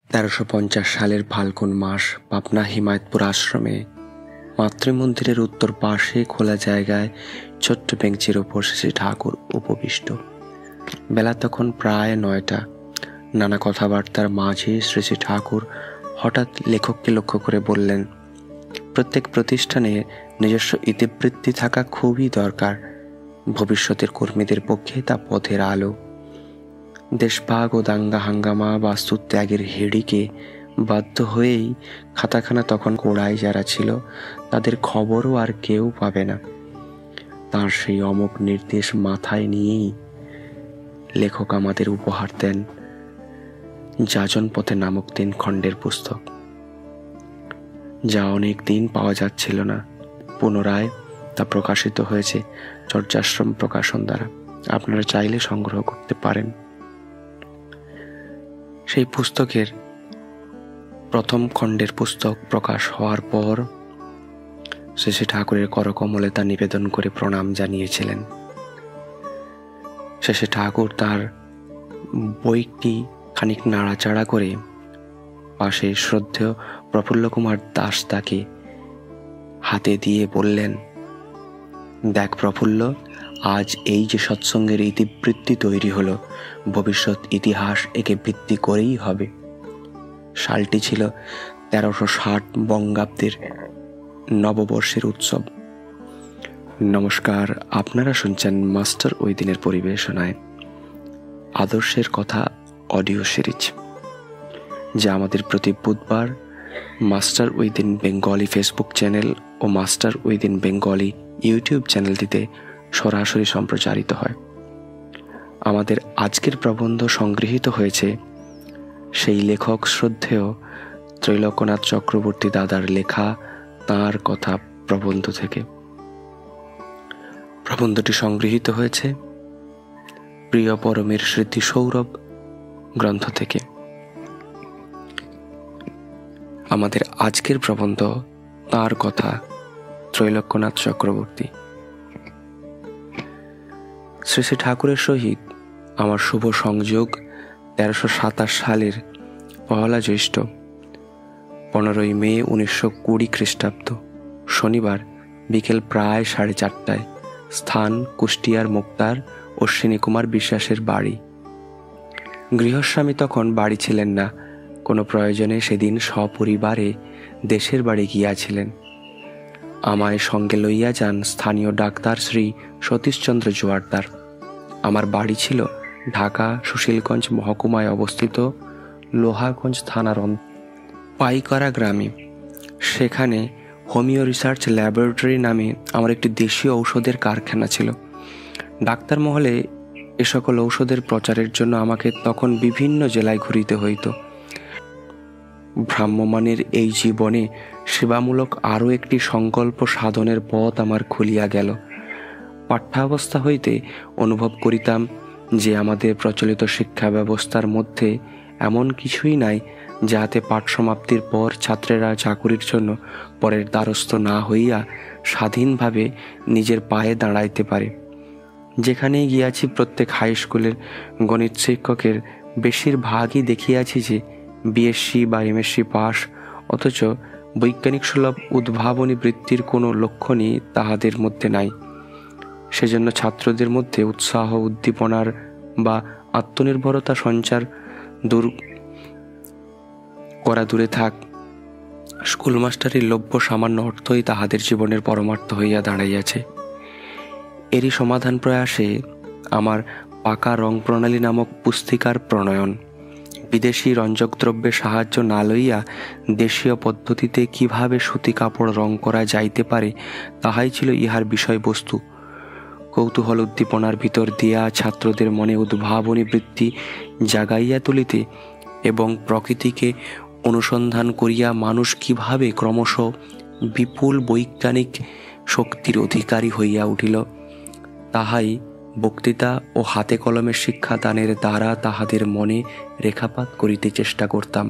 1350 সালের ফাল্গুন মাস পাবনা হিমায়তপুর আশ্রমে মাতৃমন্দিরের উত্তর পাশে খোলা জায়গায় ছোট্ট বেঞ্চির ওপর শ্রী ঠাকুর উপবিষ্ট। বেলা তখন প্রায় 9টা। নানা কথাবার্তার মাঝে শ্রী শ্রী ঠাকুর হঠাৎ লেখককে লক্ষ্য করে বললেন, প্রত্যেক প্রতিষ্ঠানে নিজস্ব ইতিবৃত্তি থাকা খুবই দরকার। ভবিষ্যতের কর্মীদের পক্ষে তা পথের আলো। দেশভাগ ও দাঙ্গা হাঙ্গামা বাস্তুত্যাগের হেডিকে বাধ্য হয়েই খাতাখানা তখন গোড়ায় যারা ছিল তাদের খবরও আর কেউ পাবে না। তার সেই অমোঘ নির্দেশ মাথায় নিয়েই লেখক আমাদের উপহার দেন যাজন পথে নামক 3 খণ্ডের পুস্তক, যা অনেক দিন পাওয়া যাচ্ছিল না। পুনরায় তা প্রকাশিত হয়েছে চর্যাশ্রম প্রকাশন দ্বারা। আপনারা চাইলে সংগ্রহ করতে পারেন। সেই পুস্তকের প্রথম খণ্ডের পুস্তক প্রকাশ হওয়ার পর শ্রী শ্রী ঠাকুরের করকমলে তা নিবেদন করে প্রণাম জানিয়েছিলেন। শেষে ঠাকুর তার বইটি খানিক নাড়াচাড়া করে পাশে শ্রদ্ধেয় প্রফুল্ল কুমার দাস তাকে হাতে দিয়ে বললেন, দেখ প্রফুল্ল, আজ এই যে সৎসঙ্গের ইতিবৃত্তি তৈরি হলো, ভবিষ্যৎ ইতিহাস একে ভিত্তি করেই হবে। সালটি ছিল 1360 বঙ্গাব্দের নববর্ষের উৎসব। নমস্কার, আপনারা শুনছেন মাস্টার উইদিনের পরিবেশনায় আদর্শের কথা অডিও সিরিজ, যা আমাদের প্রতি বুধবার Master Within Bengali Facebook channel ও মাস্টার উইদিন বেঙ্গলি ইউটিউব চ্যানেলটিতে সরাসরি সম্প্রচারিত হয়। আমাদের আজকের প্রবন্ধ সংগৃহীত হয়েছে সেই লেখক শ্রদ্ধেয় ত্রৈলোক্যনাথ চক্রবর্তী দাদার লেখা তাঁর কথা প্রবন্ধ থেকে। প্রবন্ধটি সংগৃহীত হয়েছে প্রিয় পরমের স্মৃতি সৌরভ গ্রন্থ থেকে। আমাদের আজকের প্রবন্ধ তাঁর কথা, ত্রৈলোক্যনাথ চক্রবর্তী। শ্রী শ্রী ঠাকুরের সহিত আমার শুভ সংযোগ 1327 সালের 1 জ্যৈষ্ঠ 15ই মে 1920 খ্রিস্টাব্দ শনিবার বিকেল প্রায় 4:30টায়। স্থান কুষ্টিয়ার মুক্তার অশ্বিনী কুমার বিশ্বাসের বাড়ি। গৃহস্বামী তখন বাড়ি ছিলেন না। কোনো প্রয়োজনে সেদিন সপরিবারে দেশের বাড়ি গিয়াছিলেন। আমায় সঙ্গে লইয়া যান স্থানীয় ডাক্তার শ্রী সতীশচন্দ্র জোয়ারদার। আমার বাড়ি ছিল ঢাকা সুশীলগঞ্জ মহকুমায় অবস্থিত লোহাগঞ্জ থানার পাইকরা গ্রামে। সেখানে হোমিও রিসার্চ ল্যাবরেটরি নামে আমার একটি দেশীয় ঔষধের কারখানা ছিল। ডাক্তার মহলে এ সকল ঔষধের প্রচারের জন্য আমাকে তখন বিভিন্ন জেলায় ঘুরিতে হইত। ভ্রাম্যমানের এই জীবনে সেবামূলক আরও একটি সংকল্প সাধনের পথ আমার খুলিয়া গেল। পাঠ্যাবস্থা হইতে অনুভব করিতাম যে আমাদের প্রচলিত শিক্ষা ব্যবস্থার মধ্যে এমন কিছুই নাই যাহাতে পাঠ সমাপ্তির পর ছাত্রেরা চাকুরির জন্য পরের দ্বারস্থ না হইয়া স্বাধীনভাবে নিজের পায়ে দাঁড়াইতে পারে। যেখানেই গিয়াছি প্রত্যেক হাই স্কুলের গণিত শিক্ষকের বেশিরভাগই দেখিয়াছি যে বিএসসি বা এমএসসি পাস, অথচ বৈজ্ঞানিক সুলভ উদ্ভাবনী বৃত্তির কোনো লক্ষণই তাহাদের মধ্যে নাই। সেজন্য ছাত্রদের মধ্যে উৎসাহ উদ্দীপনার বা আত্মনির্ভরতা সঞ্চার করা দূরে থাক, স্কুলমাস্টারের লভ্য সামান্য অর্থই তাহাদের জীবনের পরমার্থ হইয়া দাঁড়াইয়াছে। এরই সমাধান প্রয়াসে আমার পাকা রং প্রণালী নামক পুস্তিকার প্রণয়ন। বিদেশি রঞ্জক দ্রব্যের সাহায্য না লইয়া দেশীয় পদ্ধতিতে কিভাবে সুতি কাপড় রং করা যাইতে পারে তাহাই ছিল ইহার বিষয়বস্তু। কৌতূহল উদ্দীপনার ভিতর দিয়া ছাত্রদের মনে উদ্ভাবনী বৃত্তি জাগাইয়া তুলিতে এবং প্রকৃতিকে অনুসন্ধান করিয়া মানুষ কিভাবে ক্রমশ বিপুল বৈজ্ঞানিক শক্তির অধিকারী হইয়া উঠিল, তাহাই বক্তৃতা ও হাতে কলমের শিক্ষাদানের দ্বারা তাহাদের মনে রেখাপাত করিতে চেষ্টা করতাম।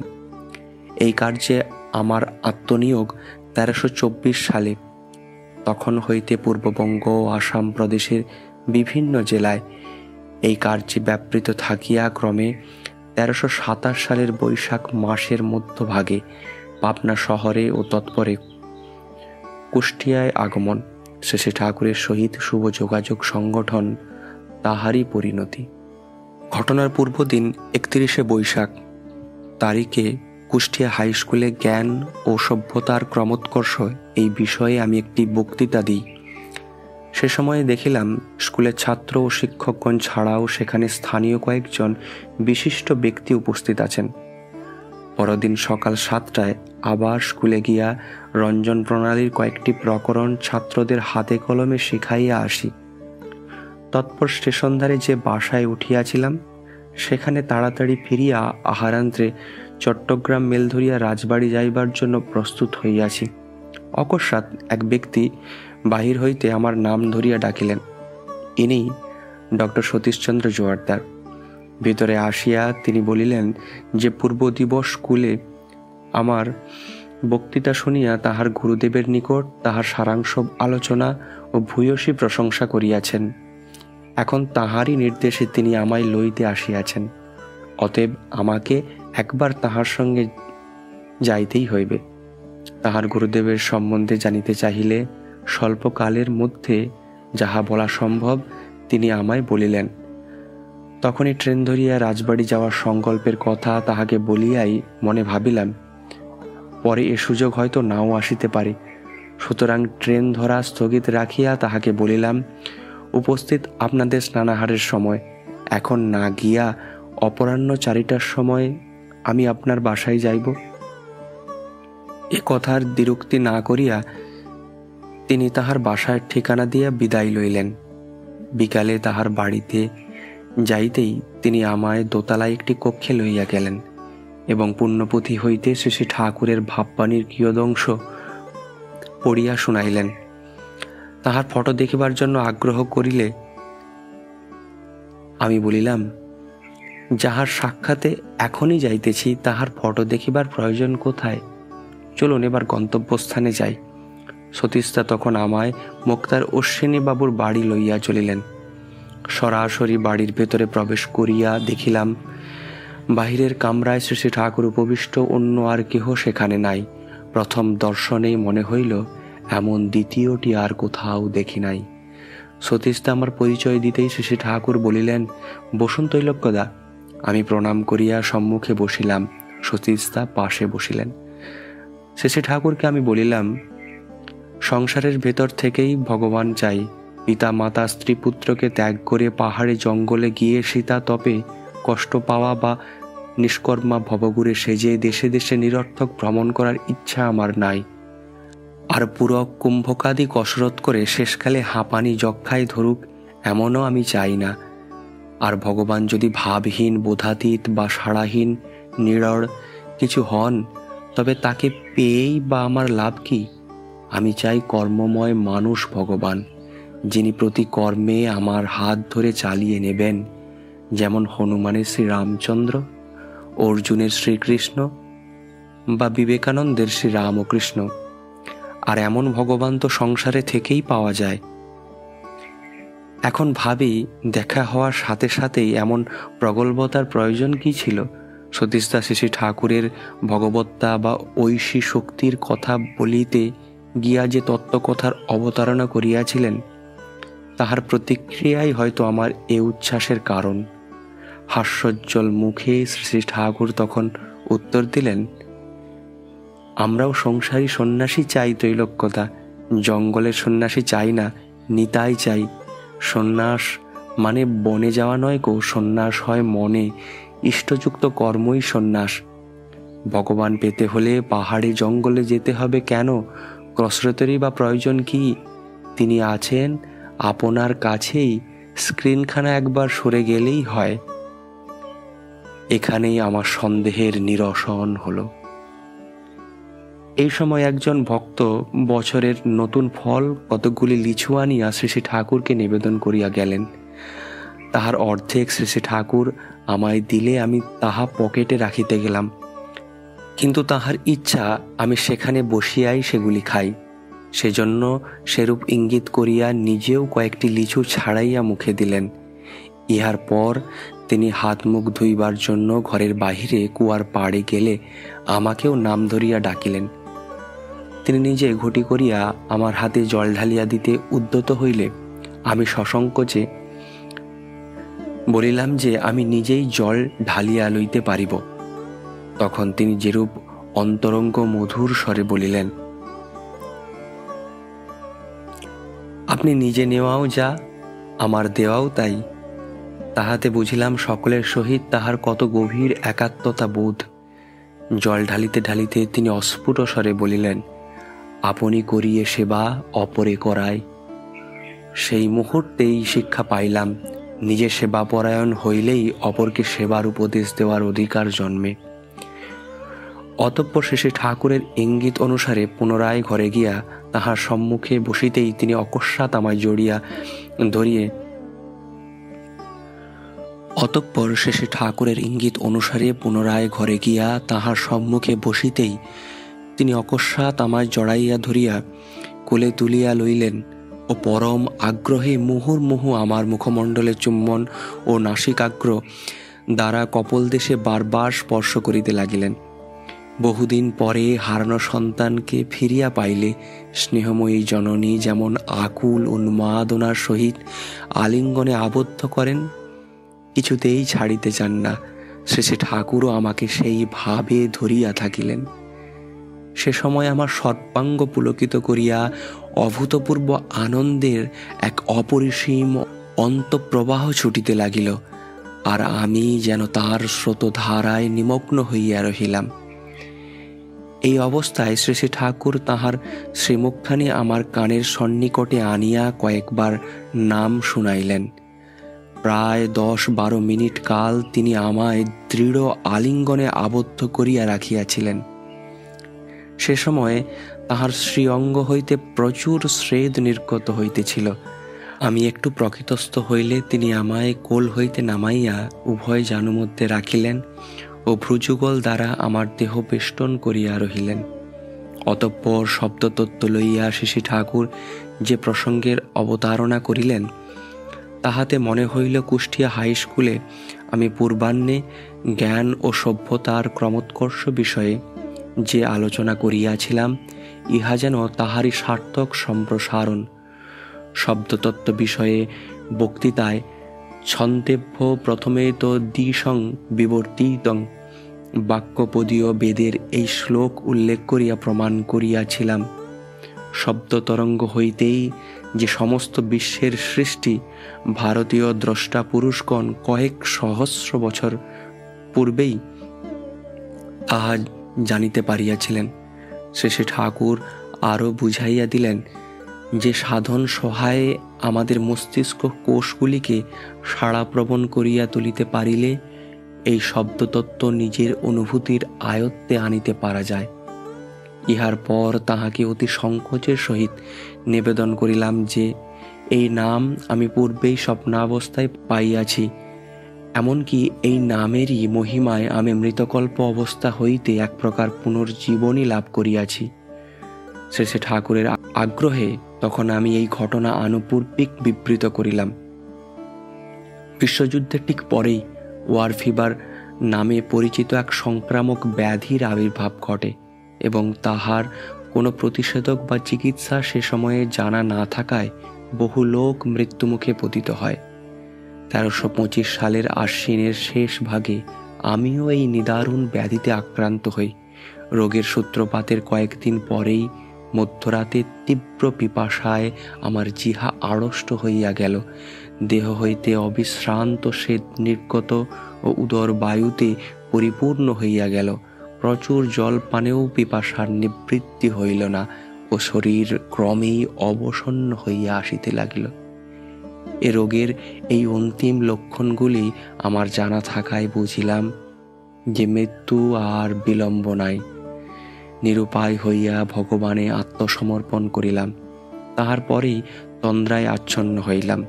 এই কার্যে আমার আত্মনিয়োগ 1324 সালে। তখন হইতে পূর্ববঙ্গ ও আসাম প্রদেশের বিভিন্ন জেলায় এই কার্যে ব্যাপৃত থাকিয়া ক্রমে 1327 সালের বৈশাখ মাসের মধ্যভাগে পাবনা শহরে ও তৎপরে কুষ্টিয়ায় আগমন। শ্রী ঠাকুরের সহিত শুভ যোগাযোগ সংগঠন তাহারই পরিণতি। ঘটনার পূর্বদিন 31শে বৈশাখ তারিখে কুষ্টিয়া হাই স্কুলে জ্ঞান ও সভ্যতার ক্রমোৎকর্ষ এই বিষয়ে আমি একটি বক্তৃতা দিই। সে সময়ে দেখিলাম স্কুলের ছাত্র ও শিক্ষকগণ ছাড়াও সেখানে স্থানীয় কয়েকজন বিশিষ্ট ব্যক্তি উপস্থিত আছেন। পরদিন সকাল 7টায় আবার স্কুলে গিয়া রঞ্জন প্রণালীর কয়েকটি প্রকরণ ছাত্রদের হাতে কলমে শিখাইয়া আসি। তৎপর স্টেশনধারে যে বাসায় উঠিয়াছিলাম সেখানে তাড়াতাড়ি ফিরিয়া আহারান্তে চট্টগ্রাম মেল ধরিয়া রাজবাড়ি যাইবার জন্য প্রস্তুত হইয়াছি। অকস্মাৎ এক ব্যক্তি বাহির হইতে আমার নাম ধরিয়া ডাকিলেন। ইনি ডক্টর সতীশচন্দ্র জোয়ারদার। ভিতরে আসিয়া তিনি বলিলেন যে পূর্ব দিবস স্কুলে আমার বক্তৃতা শুনিয়া তাহার গুরুদেবের নিকট তাহার সারাংশ আলোচনা ও ভূয়সী প্রশংসা করিয়াছেন। এখন তাহারই নির্দেশে তিনি আমায় লইতে আসিয়াছেন। অতএব আমাকে একবার তাহার সঙ্গে যাইতেই হইবে। তাহার গুরুদেবের সম্বন্ধে জানিতে চাহিলে স্বল্পকালের মধ্যে যাহা বলা সম্ভব তিনি আমায় বলিলেন। তখনই ট্রেন ধরিয়া রাজবাড়ি যাওয়ার সংকল্পের কথা তাহাকে বলিয়াই মনে ভাবিলাম, পরে এ সুযোগ হয়তো নাও আসিতে পারে। সুতরাং ট্রেন ধরা স্থগিত রাখিয়া তাহাকে বলিলাম, উপস্থিত আপনাদের স্নানাহারের সময়, এখন না গিয়া অপরাহ্ন 4টার সময় আমি আপনার বাসায় যাইব। এ কথার দ্বিরুক্তি না করিয়া তিনি তাহার বাসার ঠিকানা দিয়া বিদায় লইলেন। বিকালে তাহার বাড়িতে যাইতেই তিনি আমায় দোতলায় একটি কক্ষে লইয়া গেলেন এবং পুণ্যপুঁথি হইতে শ্রী ঠাকুরের ভাববাণীর কিয়দংশ পড়িয়া শুনাইলেন। তাহার ফটো দেখিবার জন্য আগ্রহ করিলে আমি বলিলাম, যাহার সাক্ষাতে এখনই যাইতেছি তাহার ফটো দেখিবার প্রয়োজন কোথায়? চলুন এবার গন্তব্যস্থানে যাই। সতীশদা তখন আমায় মোক্তার অশ্বিনী বাবুর বাড়ি লইয়া চলিলেন। সরাসরি বাড়ির ভেতরে প্রবেশ করিয়া দেখিলাম বাহিরের কামরায় শ্রী ঠাকুর উপবিষ্ট, অন্য আর কেহ সেখানে নাই। প্রথম দর্শনেই মনে হইল এমন দ্বিতীয়টি আর কোথাও দেখি নাই। সতীশদা আমার পরিচয় দিতেই শ্রী ঠাকুর বলিলেন, বসুন তৈলক্যদা। আমি প্রণাম করিয়া সম্মুখে বসিলাম, সতীশদা পাশে বসিলেন। শ্রী ঠাকুরকে আমি বলিলাম, সংসারের ভেতর থেকেই ভগবান চাই। পিতা মাতা স্ত্রী পুত্রকে ত্যাগ করে পাহাড়ে জঙ্গলে গিয়ে সীতা তপে কষ্ট পাওয়া বা নিষ্কর্মা ভবঘুরে সেজে দেশে দেশে নিরর্থক ভ্রমণ করার ইচ্ছা আমার নাই। আর পুরো কুম্ভকাদি কসরত করে শেষকালে হাঁপানি যক্ষায় ধরুক এমনও আমি চাই না। আর ভগবান যদি ভাবহীন, বোধাতীত বা সাড়াহীন, নিরড় কিছু হন, তবে তাকে পেয়েই বা আমার লাভ কি? আমি চাই কর্মময় মানুষ ভগবান, যিনি প্রতি কর্মে আমার হাত ধরে চালিয়ে নেবেন, যেমন হনুমানের শ্রীরামচন্দ্র, অর্জুনের শ্রীকৃষ্ণ বা বিবেকানন্দের শ্রী রামকৃষ্ণ। আর এমন ভগবান তো সংসারে থেকেই পাওয়া যায়। এখন ভাবি, দেখা হওয়ার সাথে সাথেই এমন প্রগল্ভতার প্রয়োজন কি ছিল? সতীশদা শ্রী ঠাকুরের ভগবত্তা বা ঐশী শক্তির কথা বলিতে গিয়া যে তত্ত্বকথার অবতারণা করিয়াছিলেন, তাহার প্রতিক্রিয়াই হয়তো আমার এ উচ্ছ্বাসের কারণ। হাস্যোজ্জ্বল মুখে শ্রী ঠাকুর তখন উত্তর দিলেন, আমরাও সংসারী সন্ন্যাসী চাই ত্রৈলোক্যতা, জঙ্গলের সন্ন্যাসী চাই না, নিতাই চাই। সন্ন্যাস মানে বনে যাওয়া নয় গো, সন্ন্যাস হয় মনে, ইষ্টযুক্ত কর্মই সন্ন্যাস। ভগবান পেতে হলে পাহাড়ে জঙ্গলে যেতে হবে কেন? কসরতেরই বা প্রয়োজন কি? তিনি আছেন আপনার কাছেই, স্ক্রিনখানা একবার সরে গেলেই হয়। এখানেই আমার সন্দেহের নিরসন হলো। এই সময় একজন ভক্ত বছরের নতুন ফল কতকগুলি লিচু আনিয়া শ্রী ঠাকুরকে নিবেদন করিয়া গেলেন। তাহার অর্ধেক শ্রী ঠাকুর আমায় দিলে আমি তাহা পকেটে রাখিতে গেলাম, কিন্তু তাহার ইচ্ছা আমি সেখানে বসিয়াই সেগুলি খাই। সেজন্য সেরূপ ইঙ্গিত করিয়া নিজেও কয়েকটি লিচু ছাড়াইয়া মুখে দিলেন। ইহার পর তিনি হাত মুখ ধুইবার জন্য ঘরের বাহিরে কুয়ার পাড়ে গেলে আমাকেও নাম ধরিয়া ডাকিলেন। তিনি নিজে ঘটি করিয়া আমার হাতে জল ঢালিয়া দিতে উদ্যত হইলে আমি সসংকোচে বলিলাম যে আমি নিজেই জল ঢালিয়া লইতে পারিব। তখন তিনি যেরূপ অন্তরঙ্গ মধুর স্বরে বলিলেন, আপনি নিজে নেওয়াও যা, আমার দেওয়াও তাই। তাহাতে বুঝিলাম সকলের সহিত তাহার কত গভীর একাত্মতা বোধ। জল ঢালিতে ঢালিতে তিনি অস্ফুট স্বরে বলিলেন, আপনি করিয়ে সেবা অপরে করায়। সেই মুহূর্তেই শিক্ষা পাইলাম, নিজে সেবাপরায়ণ হইলেই অপরকে সেবার উপদেশ দেওয়ার অধিকার জন্মে। অতঃপর শেষে ঠাকুরের ইঙ্গিত অনুসারে পুনরায় ঘরে গিয়া তাহার সম্মুখে বসিতেই তিনি অকস্মাৎ আমায় জড়িয়া ধরিয়ে জড়াইয়া ধরিয়া কোলে তুলিয়া লইলেন ও পরম আগ্রহে মুহুর্মুহু আমার মুখমণ্ডলে চুম্বন ও নাসিকাগ্র দ্বারা কপলদেশে বারবার স্পর্শ করিতে লাগিলেন। বহুদিন পরে হারানো সন্তানকে ফিরিয়া পাইলে স্নেহময়ী জননী যেমন আকুল উন্মাদনার সহিত আলিঙ্গনে আবদ্ধ করেন, কিছুতেই ছাড়িতে চান না, শেষে ঠাকুরও আমাকে সেই ভাবে ধরিয়া থাকিলেন। সে সময় আমার সর্বাঙ্গ পুলকিত করিয়া অভূতপূর্ব আনন্দের এক অপরিসীম অন্তঃপ্রবাহ ছুটিতে লাগিল, আর আমি যেন তার স্রোতধারায় নিমগ্ন হইয়া রহিলাম। এই অবস্থায় শ্রী শ্রী ঠাকুর তাহার শ্রীমুখখানি আমার কানের সন্নিকটে আনিয়া কয়েকবার নাম শুনাইলেন। প্রায় 10-12 মিনিট কাল তিনি আমায় দৃঢ় আলিঙ্গনে আবদ্ধ করিয়া রাখিয়াছিলেন। সে সময়ে তাহার শ্রীঅঙ্গ হইতে প্রচুর স্রেদ নির্গত হইতেছিল। আমি একটু প্রকৃতস্থ হইলে তিনি আমায় কোল হইতে নামাইয়া উভয় জানু মধ্যে রাখিলেন ও ভ্রুযুগল দ্বারা আমার দেহ বেষ্টন করিয়া রহিলেন। অতঃপর শব্দতত্ত্ব লইয়া শ্রী ঠাকুর যে প্রসঙ্গের অবতারণা করিলেন, তাহাতে মনে হইল কুষ্টিয়া হাই স্কুলে আমি পূর্বাহ্নে জ্ঞান ও সভ্যতার ক্রমোৎকর্ষ বিষয়ে যে আলোচনা করিয়াছিলাম, ইহা যেন তাহারই সার্থক সম্প্রসারণ। শব্দতত্ত্ব বিষয়ে বক্তৃতায় ছন্দেভ্য প্রথমে তো দ্বিসং বিবর্তিতং বাক্যপদীয় বেদের এই শ্লোক উল্লেখ করিয়া প্রমাণ করিয়াছিলাম। শব্দতরঙ্গ হইতেই যে সমস্ত বিশ্বের সৃষ্টি ভারতীয় দ্রষ্টা পুরুষগণ কয়েক সহস্র বছর পূর্বেই তাহা জানিতে পারিয়াছিলেন। শেষে ঠাকুর আরও বুঝাইয়া দিলেন যে সাধন সহায়ে আমাদের মস্তিষ্ক কোষগুলিকে সাড়াপ্রবণ করিয়া তুলিতে পারিলে এই শব্দতত্ত্ব নিজের অনুভূতির আয়ত্তে আনিতে পারা যায়। ইহার পর তাহাকে অতি সংকোচের সহিত নিবেদন করিলাম যে এই নাম আমি পূর্বেই স্বপ্নাবস্থায় পাইয়াছি, এমনকি এই নামেরই মহিমায় আমি মৃতকল্প অবস্থা হইতে এক প্রকার পুনর্জীবনী লাভ করিয়াছি। শেষে ঠাকুরের আগ্রহে তখন আমি এই ঘটনা আনুপূর্বিক বিবৃত করিলাম। বিশ্বযুদ্ধের ঠিক পরেই ওয়ার ফিভার নামে পরিচিত এক সংক্রামক ব্যাধির আবির্ভাব ঘটে এবং তাহার কোনো প্রতিষেধক বা চিকিৎসা সে সময়ে জানা না থাকায় বহু লোক মৃত্যুমুখে পতিত হয়। 1325 সালের আশ্বিনের শেষ ভাগে আমিও এই নিদারুণ ব্যাধিতে আক্রান্ত হই। রোগের সূত্রপাতের কয়েকদিন পরেই মধ্যরাতে তীব্র পিপাসায় আমার জিহা আড়ষ্ট হইয়া গেল। দেহ হইতে অবিশ্রান্ত স্বেদ নির্গত ও উদর বায়ুতে পরিপূর্ণ হইয়া গেল। প্রচুর জল পানেও পিপাসার নিবৃত্তি হইল না ও শরীর ক্রমেই অবসন্ন হইয়া আসিতে লাগিল। এ রোগের এই অন্তিম লক্ষণগুলি আমার জানা থাকায় বুঝিলাম যে মৃত্যু আর বিলম্ব নাই। নিরুপায় হইয়া ভগবানে আত্মসমর্পণ করিলাম। তাহার পরেই তন্দ্রায় আচ্ছন্ন হইলাম।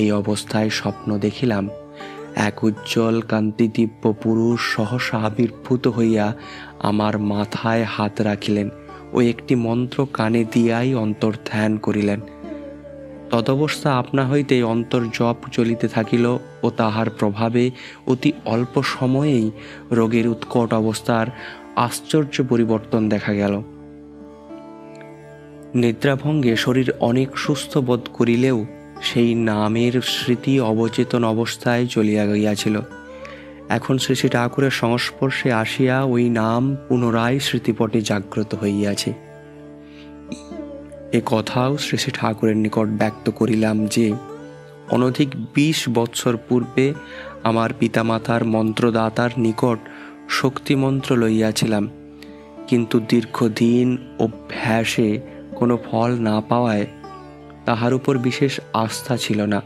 এই অবস্থায় স্বপ্ন দেখিলাম এক উজ্জ্বল কান্তিদিব্য পুরুষ সহসা আবির্ভূত হইয়া আমার মাথায় হাত রাখিলেন ও একটি মন্ত্র কানে দিয়াই অন্তর্ধ্যান করিলেন। তদবস্থা আপনা হইতেই অন্তর জপ চলিতে থাকিল ও তাহার প্রভাবে অতি অল্প সময়েই রোগের উৎকট অবস্থার আশ্চর্য পরিবর্তন দেখা গেল। নিদ্রাভঙ্গে শরীর অনেক সুস্থ বোধ করিলেও সেই নামের স্মৃতি অবচেতন অবস্থায় চলিয়া গিয়াছিল। এখন শ্রী শ্রী ঠাকুরের সংস্পর্শে আসিয়া ওই নাম পুনরায় স্মৃতিপটে জাগ্রত হইয়াছে। এ কথাও শ্রী শ্রী ঠাকুরের নিকট ব্যক্ত করিলাম যে অনধিক ২০ বৎসর পূর্বে আমার পিতামাতার মন্ত্রদাতার নিকট শক্তিমন্ত্র লইয়াছিলাম, কিন্তু দীর্ঘদিন অভ্যাসে কোনো ফল না পাওয়ায় তাহার উপর বিশেষ আস্থা ছিল না।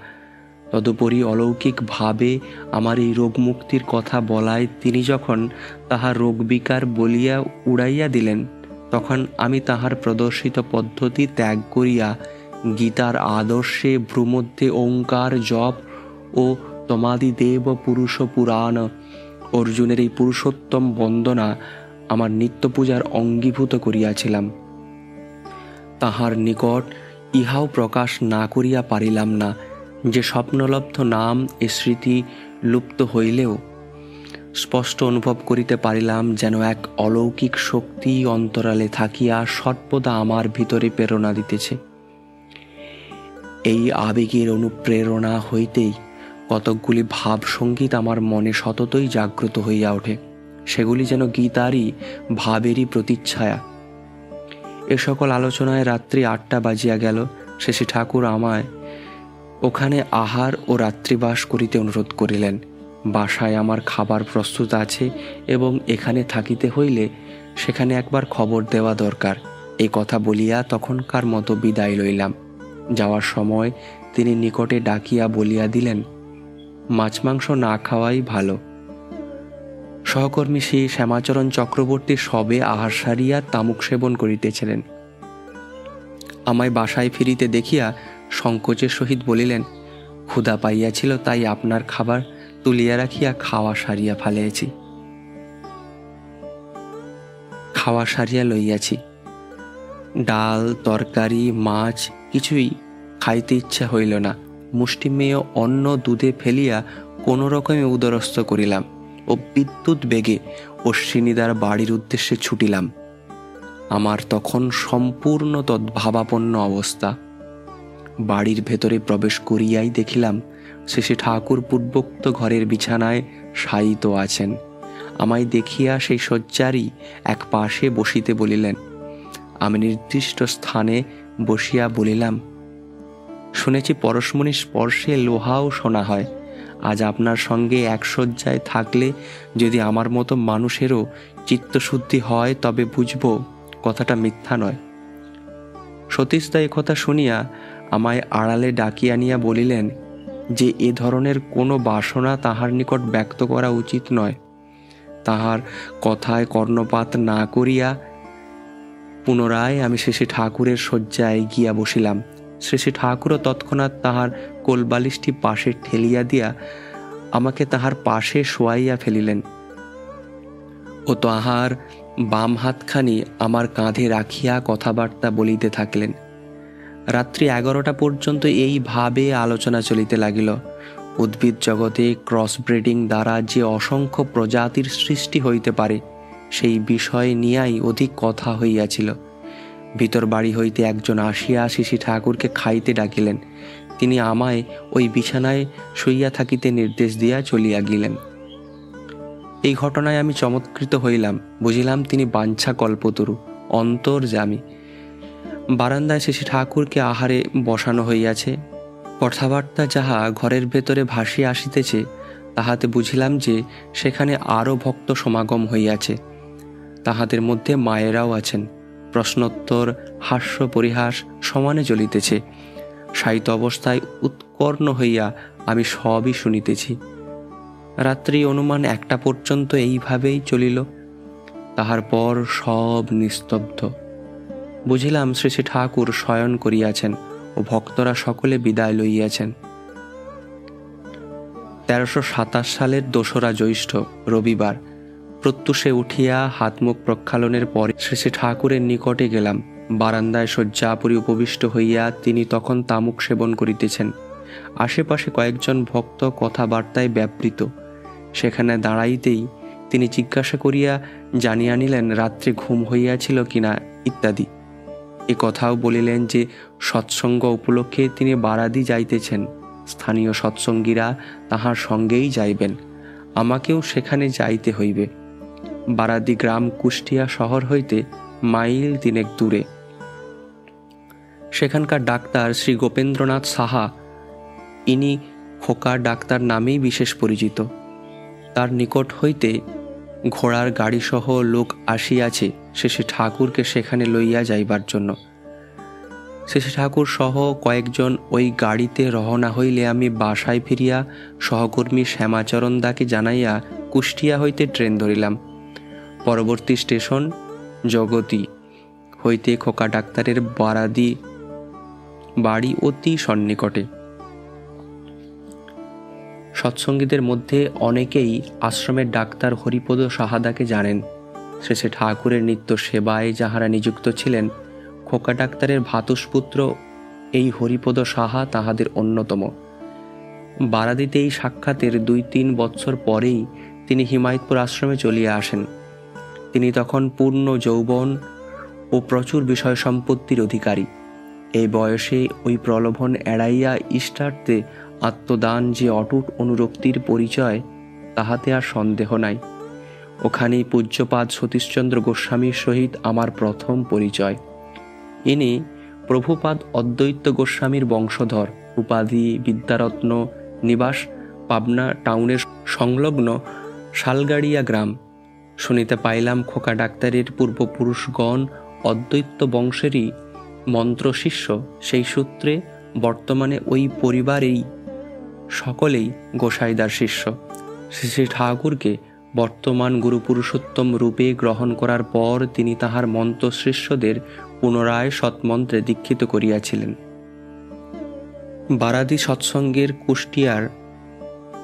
তদুপরি অলৌকিকভাবে আমার এই রোগমুক্তির কথা বলায় তিনি যখন তাহার রোগবিকার বলিয়া উড়াইয়া দিলেন, তখন আমি তাহার প্রদর্শিত পদ্ধতি ত্যাগ করিয়া গীতার আদর্শে ভ্রুমধ্যে ওঙ্কার জপ ও তমাদিদেব পুরুষ পুরাণ অর্জুনের এই পুরুষোত্তম বন্দনা আমার নিত্য পূজার অঙ্গীভূত করিয়াছিলাম। তাহার নিকট ইহাও প্রকাশ না করিয়া পারিলাম না যে স্বপ্নলব্ধ নাম এ স্মৃতি লুপ্ত হইলেও স্পষ্ট অনুভব করিতে পারিলাম যেন এক অলৌকিক শক্তি অন্তরালে থাকিয়া সর্বদা আমার ভিতরে প্রেরণা দিতেছে। এই আবেগের অনুপ্রেরণা হইতেই কতকগুলি ভাব সঙ্গীত আমার মনে সততই জাগ্রত হইয়া ওঠে, সেগুলি যেন গীতারই ভাবেরই প্রতিচ্ছায়া। এ সকল আলোচনায় রাত্রি ৮টা বাজিয়া গেল। শেষে ঠাকুর আমায় ওখানে আহার ও রাত্রিবাস করিতে অনুরোধ করিলেন। বাসায় আমার খাবার প্রস্তুত আছে এবং এখানে থাকিতে হইলে সেখানে একবার খবর দেওয়া দরকার। এই কথা বলিয়া তখনকার মতো বিদায় লইলাম। যাওয়ার সময় তিনি নিকটে ডাকিয়া বলিয়া দিলেন, মাছ মাংস না খাওয়াই ভালো। সহকর্মী শ্রী শ্যামাচরণ চক্রবর্তী সবে আহার সারিয়া তামুক সেবন করিতেছিলেন। আমায় বাসায় ফিরিতে দেখিয়া সংকোচের সহিত বলিলেন, ক্ষুধা পাইয়াছিল, তাই আপনার খাবার তুলিয়া রাখিয়া খাওয়া সারিয়া লইয়াছি। ডাল তরকারি মাছ কিছুই খাইতে ইচ্ছা হইল না। মুষ্টিমেয় অন্ন দুধে ফেলিয়া কোনো রকমে উদরস্থ করিলাম ও বিদ্যুৎ বেগে অশ্বিনীদার বাড়ির উদ্দেশ্যে ছুটিলাম। আমার তখন সম্পূর্ণ তদ্ভাবাপন্ন অবস্থা। বাড়ির ভেতরে প্রবেশ করিয়াই দেখিলাম শ্রী ঠাকুর পূর্বোক্ত ঘরের বিছানায় শায়িত আছেন। আমায় দেখিয়া সেই শয্যারই এক পাশে বসিতে বলিলেন। আমি নির্দিষ্ট স্থানে বসিয়া বলিলাম, শুনেছি পরশমণির স্পর্শে লোহাও শোনা হয়। আজ আপনার সঙ্গে এক শয্যায় থাকলে যদি আমার মতো মানুষেরও চিত্তশুদ্ধি হয় তবে বুঝব কথাটা মিথ্যা নয়। সতীশদা এ কথা শুনিয়া আমায় আড়ালে ডাকিয়া নিয়া বলিলেন যে এ ধরনের কোনো বাসনা তাহার নিকট ব্যক্ত করা উচিত নয়। তাহার কথায় কর্ণপাত না করিয়া পুনরায় আমি শ্রী ঠাকুরের শয্যায় গিয়া বসিলাম। শ্রী ঠাকুরও তৎক্ষণাৎ তাহার কোলবালিশটি পাশে ঠেলিয়া দিয়া আমাকে তাহার পাশে শোয়াইয়া ফেলিলেন ও তাহার বাম হাতখানি আমার কাঁধে রাখিয়া কথাবার্তা বলিতে থাকলেন। রাত্রি 11টা পর্যন্ত এইভাবে আলোচনা চলিতে লাগিল। উদ্ভিদ জগতে ক্রসব্রিডিং দ্বারা যে অসংখ্য প্রজাতির সৃষ্টি হইতে পারে সেই বিষয় নিয়াই অধিক কথা হইয়াছিল। ভিতর বাড়ি হইতে একজন আসিয়া শ্রী ঠাকুরকে খাইতে ডাকিলেন। তিনি আমায় ওই বিছানায় শুইয়া থাকিতে নির্দেশ দিয়া চলিয়া গেলেন। এই ঘটনায় আমি চমৎকৃত হইলাম। বুঝিলাম তিনি বাঞ্ছা কল্পতরু, অন্তর্যামী। বারান্দায় শ্রী ঠাকুরকে আহারে বসানো হইয়াছে। কথাবার্তা যাহা ঘরের ভেতরে ভাসিয়া আসিতেছে তাহাতে বুঝিলাম যে সেখানে আরও ভক্ত সমাগম হইয়াছে। তাহাদের মধ্যে মায়েরাও আছেন। প্রশ্নোত্তর হাস্য পরিহাস সমানে চলিতেছে। শায়িত অবস্থায় উৎকর্ণ হইয়া আমি সবই শুনিতেছি। রাত্রি অনুমান 1টা পর্যন্ত এইভাবেই চলিল। তাহার পর সব নিস্তব্ধ। বুঝিলাম শ্রী ঠাকুর শয়ন করিয়াছেন ও ভক্তরা সকলে বিদায় লইয়াছেন। 1327 সালের 2রা জ্যৈষ্ঠ রবিবার প্রত্যুষে উঠিয়া হাত মুখ প্রক্ষালনের পরে শ্রী ঠাকুরের নিকটে গেলাম। বারান্দায় শয্যাপুরী উপবিষ্ট হইয়া তিনি তখন তামুক সেবন করিতেছেন। আশেপাশে কয়েকজন ভক্ত কথাবার্তায় ব্যাপৃত। সেখানে দাঁড়াইতেই তিনি জিজ্ঞাসা করিয়া জানিয়া নিলেন রাত্রে ঘুম হইয়াছিল কিনা ইত্যাদি। এ কথাও বলিলেন যে সৎসঙ্গ উপলক্ষে তিনি বারাদি যাইতেছেন, স্থানীয় সৎসঙ্গীরা তাহার সঙ্গেই যাইবেন, আমাকেও সেখানে যাইতে হইবে। বারাদি গ্রাম কুষ্টিয়া শহর হইতে মাইল 3 দূরে। সেখানকার ডাক্তার শ্রী গোপেন্দ্রনাথ সাহা, ইনি খোকা ডাক্তার নামেই বিশেষ পরিচিত। তার নিকট হইতে ঘোড়ার গাড়িসহ লোক আসিয়াছে শেষে ঠাকুরকে সেখানে লইয়া যাইবার জন্য। শেষে ঠাকুর সহ কয়েকজন ওই গাড়িতে রওনা হইলে আমি বাসায় ফিরিয়া সহকর্মী শ্যামাচরণ দাকে জানাইয়া কুষ্টিয়া হইতে ট্রেন ধরিলাম। পরবর্তী স্টেশন জগতী হইতে খোকা ডাক্তারের বারাদি বাড়ি অতি সন্নিকটে। সৎসঙ্গীদের মধ্যে অনেকেই আশ্রমের ডাক্তার হরিপদ সাহাদাকে জানেন। শেষে ঠাকুরের নিত্য সেবায় যাহারা নিযুক্ত ছিলেন, খোকা ডাক্তারের ভ্রাতুষ্পুত্র এই হরিপদ সাহা তাহাদের অন্যতম। বারাদিতে এই সাক্ষাতের 2-3 বৎসর পরেই তিনি হিমায়তপুর আশ্রমে চলিয়া আসেন। তিনি তখন পূর্ণ যৌবন ও প্রচুর বিষয় সম্পত্তির অধিকারী। এই বয়সে ওই প্রলোভন এড়াইয়া ইষ্টার্থে আত্মদান যে অটুট অনুরক্তির পরিচয়, তাহাতে আর সন্দেহ নাই। ওখানেই পূজ্যপাদ সতীশচন্দ্র গোস্বামীর সহিত আমার প্রথম পরিচয়। ইনি প্রভুপাদ অদ্বৈত গোস্বামীর বংশধর, উপাধি বিদ্যারত্ন, নিবাস পাবনা টাউনের সংলগ্ন শালগাড়িয়া গ্রাম। শুনিতে পাইলাম খোকা ডাক্তারের পূর্বপুরুষগণ অদ্বৈত বংশেরই মন্ত্রশিষ্য। সেই সূত্রে বর্তমানে ওই পরিবারেই সকলেই গোসাইদার শিষ্য। শ্রী ঠাকুরকে বর্তমান গুরু পুরুষোত্তম রূপে গ্রহণ করার পর তিনি তাহার মন্ত্রশিষ্যদের পুনরায় সৎমন্ত্রে দীক্ষিত করিয়াছিলেন। বারাদি সৎসঙ্গের কুষ্টিয়ার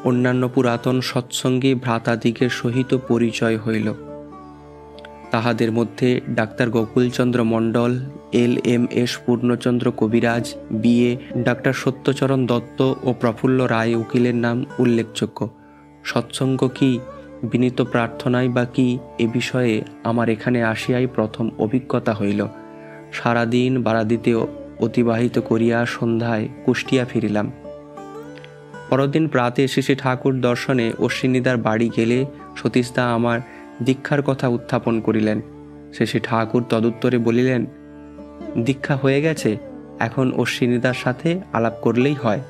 অন্যান্য পুরাতন সৎসঙ্গী ভ্রাতাদিগের সহিত পরিচয় হইল। তাহাদের মধ্যে ডাক্তার গোকুলচন্দ্র মণ্ডল, LMS পূর্ণচন্দ্র কবিরাজ, BA ডাক্তার সত্যচরণ দত্ত ও প্রফুল্ল রায় উকিলের নাম উল্লেখযোগ্য। সৎসঙ্গ কি, বিনীত প্রার্থনায় বা কি, এ বিষয়ে আমার এখানে আসিয়াই প্রথম অভিজ্ঞতা হইল। সারাদিন বারাদিতে অতিবাহিত করিয়া সন্ধ্যায় কুষ্টিয়া ফিরিলাম। পরদিন প্রাতে শ্রী ঠাকুর দর্শনে অশ্বিনীদার বাড়ি গেলে সতীশদা আমার দীক্ষার কথা উত্থাপন করিলেন। শেষে ঠাকুর তদুত্তরে বলিলেন, দীক্ষা হয়ে গেছে, এখন অশ্বিনীদার সাথে আলাপ করলেই হয়।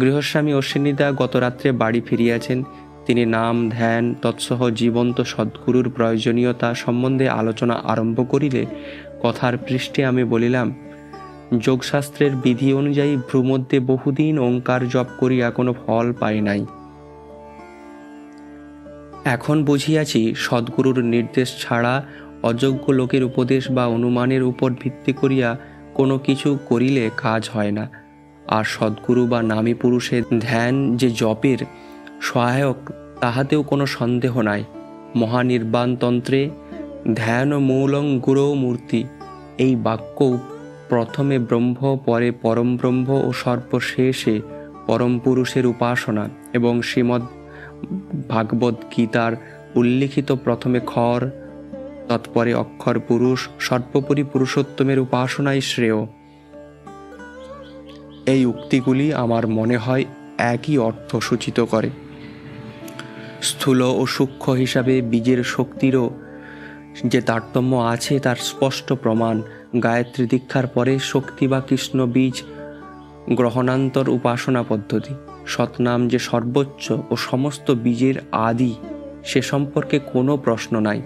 গৃহস্বামী অশ্বিনীদা গত রাত্রে বাড়ি ফিরিয়াছেন। তিনি নাম ধ্যান তৎসহ জীবন্ত সদ্গুরুর প্রয়োজনীয়তা সম্বন্ধে আলোচনা আরম্ভ করিলে কথার পৃষ্ঠে আমি বলিলাম, যোগশাস্ত্রের বিধি অনুযায়ী ভ্রুমধ্যে বহুদিন ওঙ্কার জপ করিয়া কোনো ফল পাই নাই। এখন বুঝিয়াছি সদ্গুরুর নির্দেশ ছাড়া অযোগ্য লোকের উপদেশ বা অনুমানের উপর ভিত্তি করিয়া কোনো কিছু করিলে কাজ হয় না। আর সদ্গুরু বা নামী পুরুষের ধ্যান যে জপের সহায়ক, তাহাতেও কোনো সন্দেহ নাই। মহানির্বাণতন্ত্রে ধ্যান মূলং গুরো মূর্তি, এই বাক্য প্রথমে ব্রহ্ম, পরে পরম ব্রহ্ম ও সর্বশেষে পরম পুরুষের উপাসনা এবং শ্রীমদ্ ভাগবত গীতার উল্লিখিত প্রথমে খর, তৎপরে অক্ষর পুরুষ, সর্বোপরি পুরুষোত্তমের উপাসনাই শ্রেয়। এই উক্তিগুলি আমার মনে হয় একই অর্থ সূচিত করে। স্থূল ও সূক্ষ্ম হিসাবে বীজের শক্তিরও যে তারতম্য আছে তার স্পষ্ট প্রমাণ গায়ত্রী দীক্ষার পরে শক্তি বা কৃষ্ণ বীজ গ্রহণান্তর উপাসনা পদ্ধতি। সৎনাম যে সর্বোচ্চ ও সমস্ত বীজের আদি, সে সম্পর্কে কোনো প্রশ্ন নাই,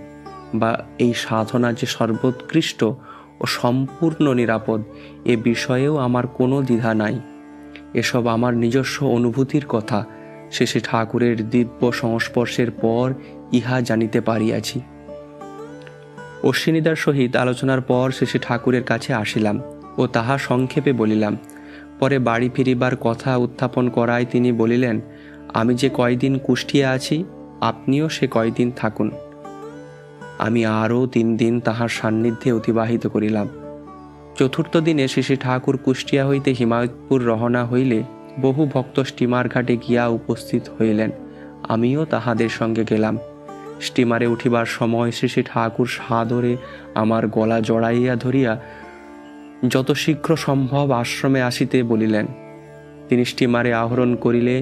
বা এই সাধনা যে সর্বোৎকৃষ্ট ও সম্পূর্ণ নিরাপদ, এ বিষয়েও আমার কোনো দ্বিধা নাই। এসব আমার নিজস্ব অনুভূতির কথা। শেষে ঠাকুরের দিব্য সংস্পর্শের পর ইহা জানিতে পারিয়াছি। অশ্বিনীদার সহিত আলোচনার পর শেষে ঠাকুরের কাছে আসিলাম ও তাহা সংক্ষেপে বলিলাম। পরে বাড়ি ফিরিবার কথা উত্থাপন করায় তিনি বলিলেন, আমি যে কয়দিন কুষ্টিয়া আছি, আপনিও সে কয়দিন থাকুন। আমি আরও 3 দিন তাহার সান্নিধ্যে অতিবাহিত করিলাম। চতুর্থ দিনে শ্রী ঠাকুর কুষ্টিয়া হইতে হিমায়তপুর রওনা হইলে বহু ভক্ত স্টিমার ঘাটে গিয়া উপস্থিত হইলেন। আমিও তাহাদের সঙ্গে গেলাম। স্টিমারে উঠিবার সময় শ্রী ঠাকুর সাদরে আমার গলা জড়াইয়া ধরিয়া যত শীঘ্র সম্ভব আশ্রমে আসিতে বলিলেন। তিনি স্টিমারে আহরণ করিলে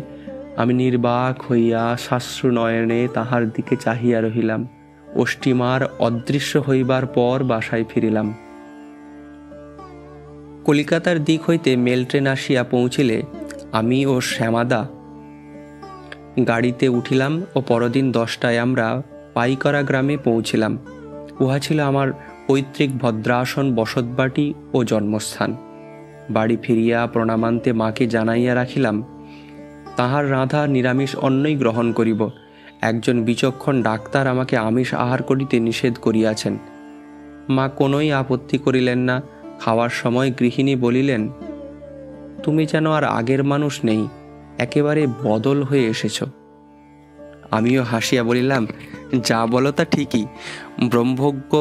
আমি নির্বাক হইয়া সাশ্রু নয়নে তাহার দিকে চাহিয়া রহিলাম ও স্টিমার অদৃশ্য হইবার পর বাসায় ফিরিলাম। কলিকাতার দিক হইতে মেল ট্রেন আসিয়া পৌঁছিলে আমি ও শ্যামাদা গাড়িতে উঠিলাম ও পরদিন 10টায় আমরা পাইকরা গ্রামে পৌঁছিলাম। উহা ছিল আমার পৈতৃক ভদ্রাসন বসতবাটি ও জন্মস্থান। বাড়ি ফিরিয়া প্রণামান্তে মাকে জানাইয়া রাখিলাম তাহার রাঁধা নিরামিষ অন্নই গ্রহণ করিব। একজন বিচক্ষণ ডাক্তার আমাকে আমিষ আহার করিতে নিষেধ করিয়াছেন। মা কোনোই আপত্তি করিলেন না। খাওয়ার সময় গৃহিণী বলিলেন, তুমি যেন আর আগের মানুষ নেই, একেবারে বদল হয়ে এসেছ। আমিও হাসিয়া বলিলাম, যা বলো তা ঠিকই। ব্রহ্মজ্ঞ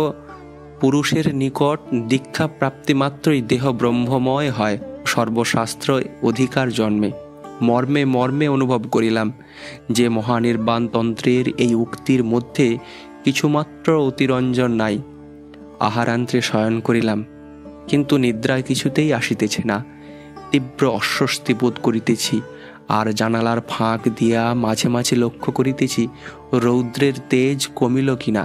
পুরুষের নিকট দীক্ষা প্রাপ্তি মাত্রই দেহ ব্রহ্মময় হয়, সর্বশাস্ত্র অধিকার জন্মে। মর্মে মর্মে অনুভব করিলাম যে মহানির্বাণ তন্ত্রের এই উক্তির মধ্যে কিছুমাত্র অতিরঞ্জন নাই। আহারান্ত্রে শয়ন করিলাম, কিন্তু নিদ্রায় কিছুতেই আসিতেছে না। তীব্র অস্বস্তি বোধ করিতেছি, আর জানালার ফাঁক দিয়া মাঝে মাঝে লক্ষ্য করিতেছি রৌদ্রের তেজ কমিল কিনা।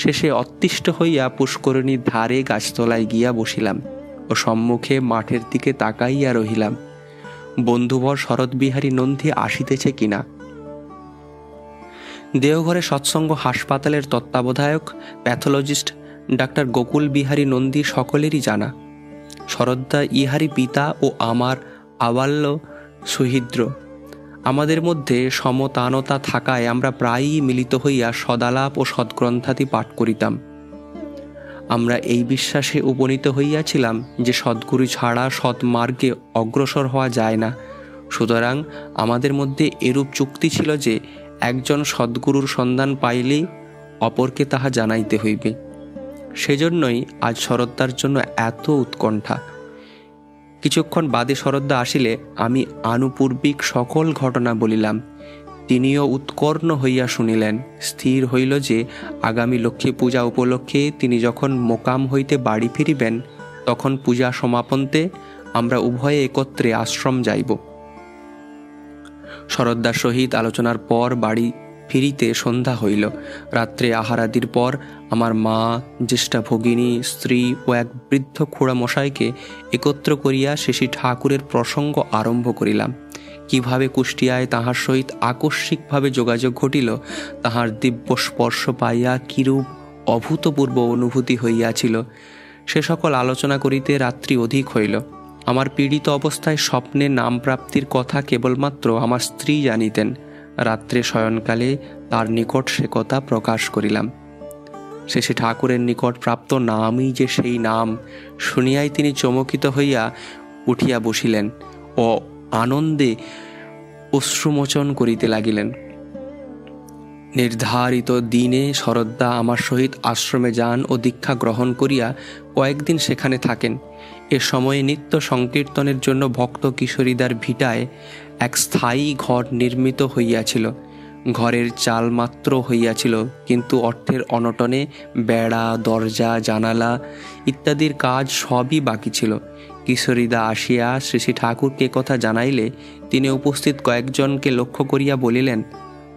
শেষে অতিষ্ঠ হইয়া পুষ্করিণীর ধারে গাছতলায় গিয়া বসিলাম ও সম্মুখে মাঠের দিকে তাকাইয়া রহিলাম, বন্ধুবর শরৎবিহারী নন্দী আসিতেছে কিনা। দেওঘরে সৎসঙ্গ হাসপাতালের তত্ত্বাবধায়ক প্যাথোলজিস্ট ডাক্তার গোকুল বিহারী নন্দী সকলেরই জানা। শরদ্দা ইহারি পিতা ও আমার আবাল্য সুহৃদ্র। আমাদের মধ্যে সমতানতা থাকায় আমরা প্রায়ই মিলিত হইয়া সদালাপ ও সদ্গ্রন্থাদি পাঠ করিতাম। আমরা এই বিশ্বাসে উপনীত হইয়াছিলাম যে সদ্গুরু ছাড়া সৎমার্গে অগ্রসর হওয়া যায় না। সুতরাং আমাদের মধ্যে এরূপ চুক্তি ছিল যে একজন সদ্গুরুর সন্ধান পাইলেই অপরকে তাহা জানাইতে হইবে। সেজন্যই আজ শরদ্দার জন্য এত উৎকণ্ঠা। কিছুক্ষণ বাদে শরদ্দা আসিলে আমি আনুপূর্বিক সকল ঘটনা বলিলাম। তিনিও উৎকর্ণ হইয়া শুনিলেন। স্থির হইল যে আগামী লক্ষ্মী পূজা উপলক্ষে তিনি যখন মোকাম হইতে বাড়ি ফিরিবেন তখন পূজা সমাপন্তে আমরা উভয়ে একত্রে আশ্রম যাইব। শরদ্দার সহিত আলোচনার পর বাড়ি ফিরিতে সন্ধ্যা হইল। রাত্রে আহারাদির পর আমার মা, জ্যেষ্ঠা ভগিনী, স্ত্রী ও এক বৃদ্ধ খুড়ামশাইকে একত্র করিয়া শ্রী ঠাকুরের প্রসঙ্গ আরম্ভ করিলাম। কিভাবে কুষ্টিয়ায় তাহার সহিত আকস্মিকভাবে যোগাযোগ ঘটিল, তাহার দিব্য স্পর্শ পাইয়া কিরূপ অভূতপূর্ব অনুভূতি হইয়াছিল, সে সকল আলোচনা করিতে রাত্রি অধিক হইল। আমার পীড়িত অবস্থায় স্বপ্নে নাম প্রাপ্তির কথা কেবলমাত্র আমার স্ত্রী জানিতেন। রাত্রে শয়নকালে তার নিকট সে কথা প্রকাশ করিলাম। শেষে ঠাকুরের নিকট প্রাপ্ত নামই যে সেই নাম শুনিয়াই তিনি চমকিত হইয়া উঠিয়া বসিলেন ও আনন্দে অশ্রুমোচন করিতে লাগিলেন। নির্ধারিত দিনে শরদ্দা আমার সহিত আশ্রমে যান ও দীক্ষা গ্রহণ করিয়া কয়েকদিন সেখানে থাকেন। এ সময়ে নিত্য সংকীর্তনের জন্য ভক্ত কিশোরীদার ভিটায় এক স্থায়ী ঘর নির্মিত হইয়াছিল। ঘরের চাল মাত্র হইয়াছিল, কিন্তু অর্থের অনটনে বেড়া, দরজা, জানালা ইত্যাদির কাজ সবই বাকি ছিল। কিশোরীদা আসিয়া শ্রী ঠাকুরকে কথা জানাইলে তিনি উপস্থিত কয়েকজনকে লক্ষ্য করিয়া বলিলেন,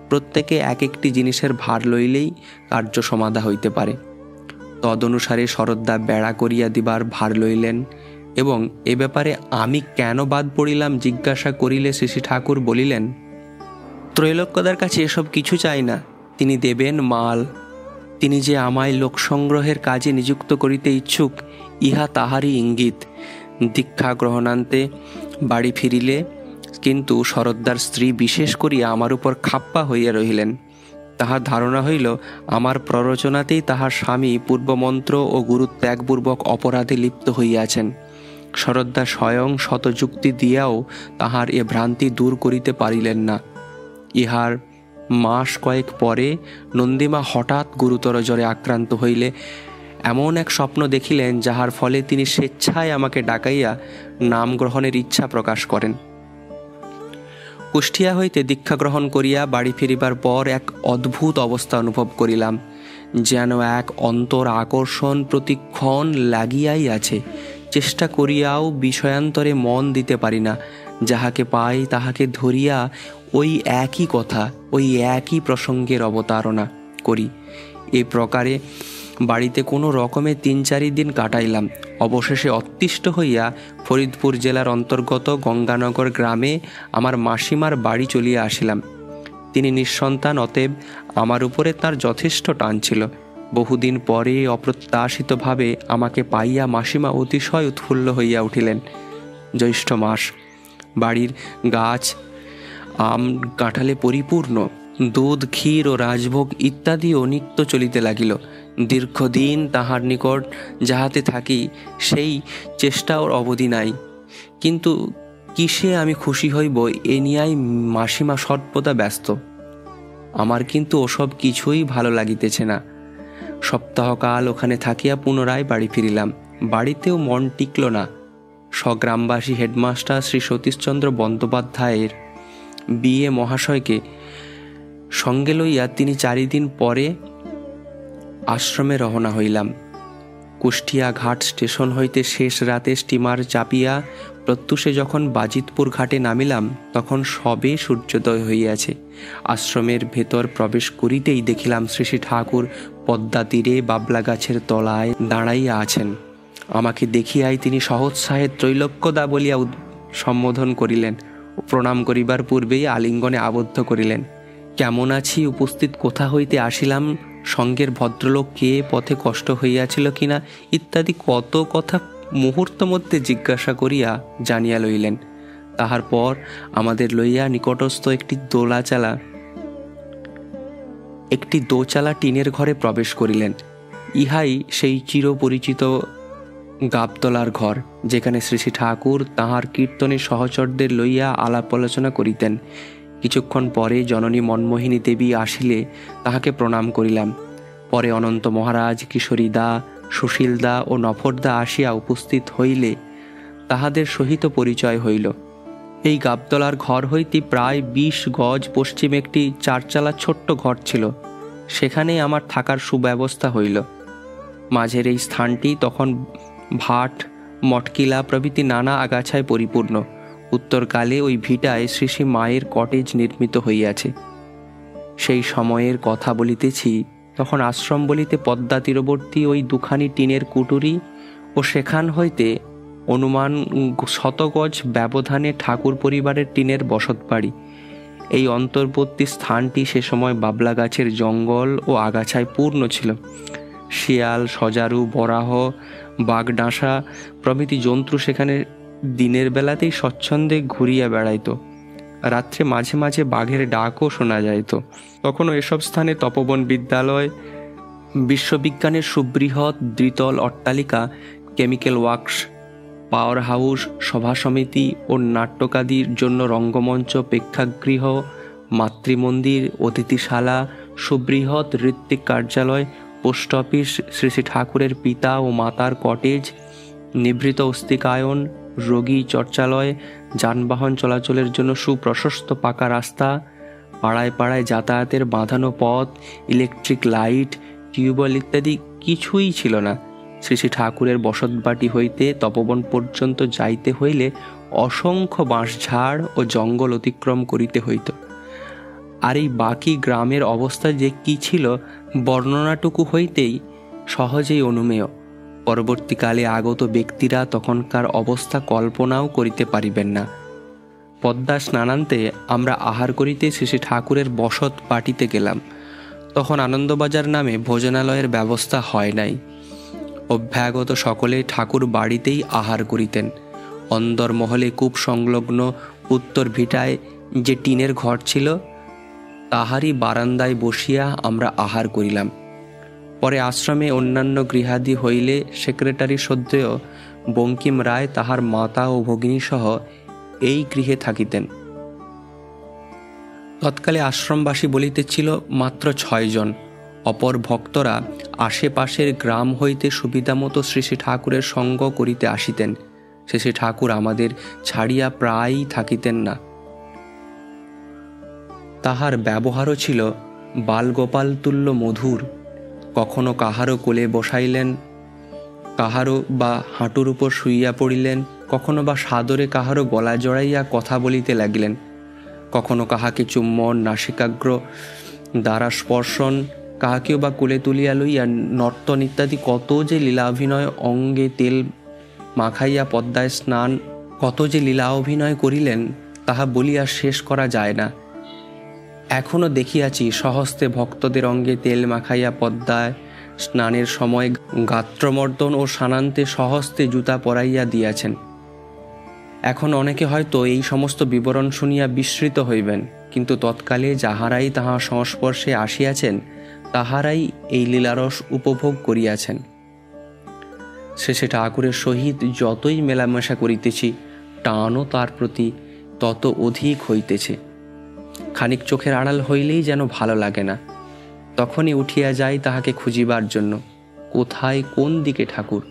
প্রত্যেকে এক একটি জিনিসের ভার লইলেই কার্য সমাধা হইতে পারে। তদনুসারে শরদ্দা বেড়া করিয়া দিবার ভার লইলেন এবং এ ব্যাপারে আমি কেন বাদ পড়িলাম জিজ্ঞাসা করিলে শ্রী ঠাকুর বলিলেন, ত্রৈলোক্যদার কাছে এসব কিছু চাই না, তিনি দেবেন মাল। তিনি যে আমায় লোক সংগ্রহের কাজে নিযুক্ত করিতে ইচ্ছুক ইহা তাহারই ইঙ্গিত। দীক্ষা গ্রহণান্তে বাড়ি ফিরিলে কিন্তু শরদ্দার স্ত্রী বিশেষ করিয়া আমার উপর খাপ্পা হইয়া রহিলেন। তাহার ধারণা হইল আমার প্ররোচনাতেই তাহার স্বামী পূর্বমন্ত্র ও গুরুত্যাগপূর্বক অপরাধে লিপ্ত হইয়াছেন। শরদ্দা স্বয়ং শতযুক্তি দিয়াও তাহার এ ভ্রান্তি দূর করিতে পারিলেন না। ইহার মাস কয়েক পরে নন্দীমা হঠাৎ গুরুতর জ্বরে আক্রান্ত হইলে এমন এক স্বপ্ন দেখিলেন, যাহার ফলে তিনি স্বেচ্ছায় আমাকে ডাকাইয়া নাম গ্রহণের ইচ্ছা প্রকাশ করেন। কুষ্টিয়া হইতে দীক্ষা গ্রহণ করিয়া বাড়ি ফিরিবার পর এক অদ্ভুত অবস্থা অনুভব করিলাম, যেন এক অন্তর আকর্ষণ প্রতিক্ষণ লাগিয়াই আছে। চেষ্টা করিয়াও বিষয়ান্তরে মন দিতে পারি না। যাহাকে পাই তাহাকে ধরিয়া ওই একই কথা, ওই একই প্রসঙ্গের অবতারণা করি। এ প্রকারে বাড়িতে কোনো রকমে ৩-৪ দিন কাটাইলাম। অবশেষে অতিষ্ঠ হইয়া ফরিদপুর জেলার অন্তর্গত গঙ্গানগর গ্রামে আমার মাসিমার বাড়ি চলিয়া আসিলাম। তিনি নিঃসন্তান, অতএব আমার উপরে তার যথেষ্ট টান ছিল। বহুদিন পরে অপ্রত্যাশিতভাবে আমাকে পাইয়া মাসিমা অতিশয় উৎফুল্ল হইয়া উঠিলেন। জ্যৈষ্ঠ মাস, বাড়ির গাছ আম কাঁঠালে পরিপূর্ণ। দুধ, ক্ষীর ও রাজভোগ ইত্যাদিও নিত্য চলিতে লাগিল। দীর্ঘদিন তাহার নিকট যাহাতে থাকি সেই চেষ্টা ওর অবধি নাই। কিন্তু কিসে আমি খুশি হইব এ নিয়াই মাসিমা সর্বদা ব্যস্ত। আমার কিন্তু ওসব কিছুই ভালো লাগিতেছে না। সপ্তাহকাল ওখানে থাকিয়া পুনরায় বাড়ি ফিরিলাম। বাড়িতেও মন টিকল না। স্বগ্রামবাসী হেডমাস্টার শ্রী সতীশচন্দ্র বন্দ্যোপাধ্যায়ের বিএ মহাশয়কে সঙ্গে লইয়া ৩-৪ দিন পরে আশ্রমে রওনা হইলাম। কুষ্টিয়া ঘাট স্টেশন হইতে শেষ রাতে স্টিমার চাপিয়া প্রত্যুষে যখন বাজিতপুর ঘাটে নামিলাম, তখন সবে সূর্যোদয় হইয়াছে। আশ্রমের ভেতর প্রবেশ করিতেই দেখিলাম শ্রী শ্রী ঠাকুর পদ্মা তীরে বাবলা গাছের তলায় দাঁড়াইয়া আছেন। আমাকে দেখিয়াই তিনি সহোৎসাহে ত্রৈলোক্যদা বলিয়া সম্বোধন করিলেন ও প্রণাম করিবার পূর্বেই আলিঙ্গনে আবদ্ধ করিলেন। কেমন আছি, উপস্থিত কোথা হইতে আসিলাম, সঙ্গের ভদ্রলোক কে, পথে কষ্ট হইয়াছিল কিনা ইত্যাদি কত কথা মুহূর্ত মধ্যে জিজ্ঞাসা করিয়া জানিয়া লইলেন। তাহার পর আমাদের লইয়া নিকটস্থ একটি দোচালা টিনের ঘরে প্রবেশ করিলেন। ইহাই সেই চিরপরিচিত গাবতলার ঘর, যেখানে শ্রী শ্রী ঠাকুর তাহার কীর্তনের সহচরদের লইয়া আলাপ আলোচনা করিতেন। কিছুক্ষণ পরে জননী মনমোহিনী দেবী আসিলে তাহাকে প্রণাম করিলাম। পরে অনন্ত মহারাজ, কিশোরী দা, সুশীল দা ও নফর দা আসিয়া উপস্থিত হইলে তাহাদের সহিত পরিচয় হইল। এই গাবতলার ঘর হইতে প্রায় ২০ গজ পশ্চিমে একটি ৪ চালা ছোট্ট ঘর ছিল। সেখানেই আমার থাকার সুব্যবস্থা হইল। মাঝের এই স্থানটি তখন ভাট, মটকিলা প্রভৃতি নানা আগাছায় পরিপূর্ণ। উত্তরকালে ওই ভিটায় শ্রী শ্রী মায়ের কটেজ নির্মিত হইয়াছে। সেই সময়ের কথা বলিতেছি, তখন আশ্রম বলিতে পদ্মা তীরবর্তী ওই দুখানি টিনের কুটুরি ও সেখান হইতে অনুমান ১০০ গজ ব্যবধানে ঠাকুর পরিবারের টিনের বসতবাড়ি। এই অন্তর্বর্তী স্থানটি সে সময় বাবলা গাছের জঙ্গল ও আগাছায় পূর্ণ ছিল। শিয়াল, সজারু, বরাহ, বাঘডাঁসা প্রভৃতি জন্তু সেখানে দিনের বেলাতেই স্বচ্ছন্দে ঘুরিয়া বেড়াইত। রাত্রে মাঝে মাঝে বাঘের ডাকও শোনা যাইত। তখনও এসব স্থানে তপবন বিদ্যালয়, বিশ্ববিজ্ঞানের সুবৃহৎ দ্বিতল অট্টালিকা, কেমিক্যাল ওয়ার্কস, পাওয়ার হাউস, সভা সমিতি ও নাট্যকাদির জন্য রঙ্গমঞ্চ, প্রেক্ষাগৃহ, মাতৃমন্দির, অতিথিশালা, সুবৃহৎ ঋত্বিক কার্যালয়, পোস্ট অফিস, শ্রী শ্রী ঠাকুরের পিতা ও মাতার কটেজ, নিভৃত অস্তিকায়ন, রোগী চর্চালয়, যানবাহন চলাচলের জন্য সুপ্রশস্ত পাকা রাস্তা, পাড়ায় পাড়ায় যাতায়াতের বাঁধানো পথ, ইলেকট্রিক লাইট, টিউবওয়েল ইত্যাদি কিছুই ছিল না। শ্রী শ্রী ঠাকুরের বসতবাটি হইতে তপবন পর্যন্ত যাইতে হইলে অসংখ্য বাঁশঝাড় ও জঙ্গল অতিক্রম করিতে হইত। আর এই বাকি গ্রামের অবস্থা যে কি ছিল, বর্ণনাটুকু হইতেই সহজেই অনুমেয়। পরবর্তীকালে আগত ব্যক্তিরা তখনকার অবস্থা কল্পনাও করিতে পারিবেন না। পদ্মা স্নানান্তে আমরা আহার করিতে শ্রী শ্রী ঠাকুরের বসত বাটিতে গেলাম। তখন আনন্দবাজার নামে ভোজনালয়ের ব্যবস্থা হয় নাই। অভ্যাগত সকলে ঠাকুর বাড়িতেই আহার করিতেন। অন্দরমহলে কূপ সংলগ্ন উত্তর ভিটায় যে টিনের ঘর ছিল, তাহারই বারান্দায় বসিয়া আমরা আহার করিলাম। পরে আশ্রমে অন্যান্য গৃহাদি হইলে সেক্রেটারি শ্রদ্ধেয় বঙ্কিম রায় তাহার মাতা ও ভগিনী সহ এই গৃহে থাকিতেন। তৎকালে আশ্রমবাসী বলিতেছিল মাত্র 6 জন। অপর ভক্তরা আশেপাশের গ্রাম হইতে সুবিধামতো শ্রী শ্রী ঠাকুরের সঙ্গ করিতে আসিতেন। শ্রী শ্রী ঠাকুর আমাদের ছাড়িয়া প্রায়ই থাকিতেন না। তাহার ব্যবহারও ছিল বালগোপাল তুল্য মধুর। কখনো কাহারও কোলে বসাইলেন, কাহারও বা হাঁটুর উপর শুইয়া পড়িলেন, কখনো বা সাদরে কাহারও গলা জড়াইয়া কথা বলিতে লাগিলেন, কখনো কাহাকে চুম্বন, নাসিকাগ্র দ্বারা স্পর্শন, কাহাকেও বা কোলে তুলিয়া লইয়া নর্তন ইত্যাদি কত যে লীলাভিনয়, অঙ্গে তেল মাখাইয়া পদ্মায় স্নান, কত যে লীলা অভিনয় করিলেন তাহা বলিয়া শেষ করা যায় না। এখনও দেখিয়াছি স্বহস্তে ভক্তদের অঙ্গে তেল মাখাইয়া পদ্মায় স্নানের সময় গাত্রমর্দন ও স্নানান্তে স্বহস্তে জুতা পরাইয়া দিয়াছেন। এখন অনেকে হয়তো এই সমস্ত বিবরণ শুনিয়া বিস্মৃত হইবেন, কিন্তু তৎকালে যাহারাই তাহার সংস্পর্শে আসিয়াছেন তাহারাই এই লীলারস উপভোগ করিয়াছেন। শেষে ঠাকুরের সহিত যতই মেলামেশা করিতেছি, টানও তার প্রতি তত অধিক হইতেছে। খানিক চোখের আড়াল হইলেই যেন ভালো লাগে না। তখনই উঠিয়া যাই তাহাকে খুঁজিবার জন্য, কোথায় কোন দিকে ঠাকুর।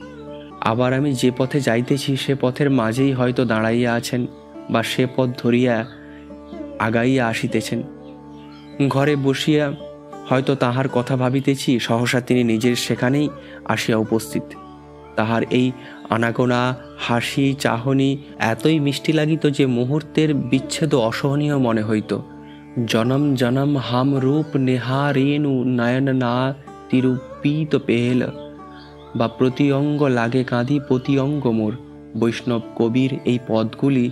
আবার আমি যে পথে যাইতেছি সে পথের মাঝেই হয়তো দাঁড়াইয়া আছেন, বা সে পথ ধরিয়া আগাইয়া আসিতেছেন। ঘরে বসিয়া হয়তো তাহার কথা ভাবিতেছি, সহসা তিনি নিজের সেখানেই আসিয়া উপস্থিত। তাহার এই আনাগোনা, হাসি, চাহনি এতই মিষ্টি লাগিত যে মুহূর্তের বিচ্ছেদ অসহনীয় মনে হইত। জনম জনম হাম রূপ নেহারেণু নয়ন না তিরুপিত পেহেল, বা প্রতি অঙ্গ লাগে কাঁদি প্রতি অঙ্গ মোর। বৈষ্ণব কবির এই পদগুলি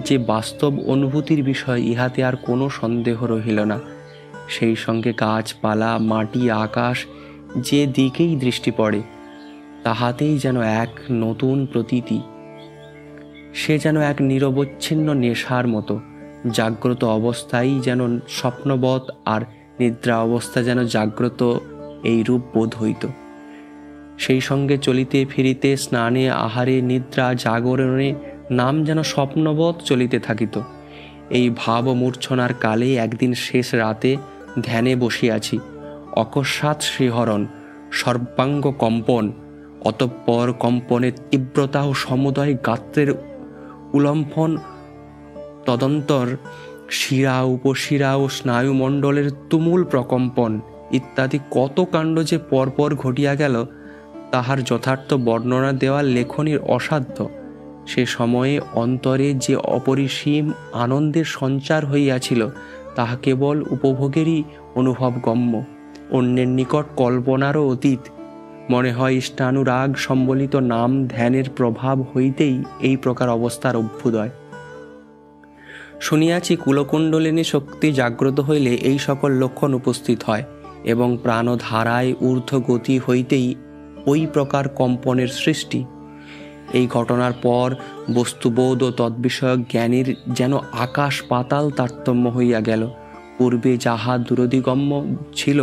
যে বাস্তব অনুভূতির বিষয়, ইহাতে আর কোনো সন্দেহ রহিল না। সেই সঙ্গে গাছপালা, মাটি, আকাশ যে দিকেই দৃষ্টি পড়ে তাহাতেই যেন এক নতুন প্রতীতি। সে যেন এক নিরবচ্ছিন্ন নেশার মতো। জাগ্রত অবস্থায় যেন স্বপ্নবৎ, আর নিদ্রা অবস্থা যেন জাগ্রত, এই রূপ বোধ হইত। সেই সঙ্গে চলিতে ফিরিতে, স্নানে, আহারে, নিদ্রা, জাগরণে নাম যেন স্বপ্নবৎ চলিতে থাকিত। এই ভাব মূর্ছনার কালে একদিন শেষ রাতে ধ্যানে বসিয়াছি। অকস্মাৎ শিহরণ, সর্বাঙ্গ কম্পন, অতঃপর কম্পনের তীব্রতা ও সমুদয় গাত্রের উলম্ফন, তদন্তর শিরা, উপশিরা ও স্নায়ুমণ্ডলের তুমুল প্রকম্পন ইত্যাদি কত কাণ্ড যে পরপর ঘটিয়া গেল তাহার যথার্থ বর্ণনা দেওয়া লেখনীর অসাধ্য। সে সময়ে অন্তরে যে অপরিসীম আনন্দের সঞ্চার হইয়াছিল তাহা কেবল উপভোগেরই অনুভবগম্য, অন্যের নিকট কল্পনারও অতীত। মনে হয় ইষ্টানুরাগ সম্বলিত নাম ধ্যানের প্রভাব হইতেই এই প্রকার অবস্থার অভ্যুদয়। শুনিয়াছি কুলকুণ্ডলিনী শক্তি জাগ্রত হইলে এই সকল লক্ষণ উপস্থিত হয়, এবং প্রাণধারায় ঊর্ধ্বগতি হইতেই ওই প্রকার কম্পনের সৃষ্টি। এই ঘটনার পর বস্তুবোধ ও তদ্বিষয়ক জ্ঞানীর যেন আকাশ পাতাল তারতম্য হইয়া গেল। পূর্বে যাহা দূরদিগম্য ছিল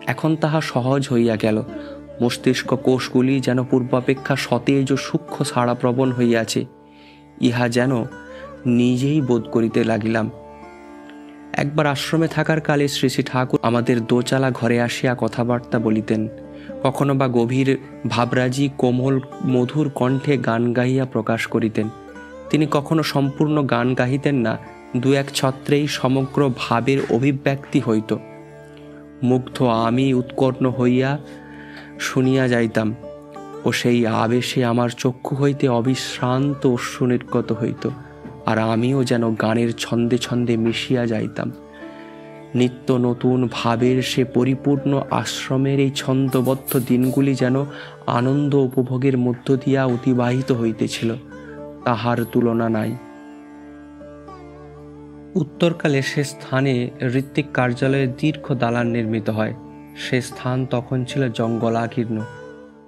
এখন তাহা সহজ হইয়া গেল। মস্তিষ্ক কোষগুলি যেন পূর্বাপেক্ষা সতেজ ও সূক্ষ্ম ছাড়াপ্রবণ হইয়াছে, ইহা যেন নিজেই বোধ করিতে লাগিলাম। একবার আশ্রমে থাকার কালে শ্রী শ্রী ঠাকুর আমাদের দোচালা ঘরে আসিয়া কথাবার্তা বলিতেন। কখনো বা গভীর ভাবরাজি কোমল মধুর কণ্ঠে গান গাহিয়া প্রকাশ করিতেন। তিনি কখনো সম্পূর্ণ গান গাহিতেন না, দু এক ছত্রেই সমগ্র ভাবের অভিব্যক্তি হইত। মুগ্ধ আমি উৎকর্ণ হইয়া শুনিয়া যাইতাম, ও সেই আবেশে আমার চক্ষু হইতে অবিশ্রান্ত অশ্রু নির্গত হইত, আর আমিও যেন গানের ছন্দে ছন্দে মিশিয়া যাইতাম। নিত্য নতুন ভাবের সে পরিপূর্ণ আশ্রমের এই ছন্দবদ্ধ দিনগুলি যেন আনন্দ উপভোগের মধ্য দিয়া অতিবাহিত হইতেছিল, তাহার তুলনা নাই। উত্তরকালে সে স্থানে ঋত্বিক কার্যালয়ের দীর্ঘ দালান নির্মিত হয়। সে স্থান তখন ছিল জঙ্গলাকীর্ণ।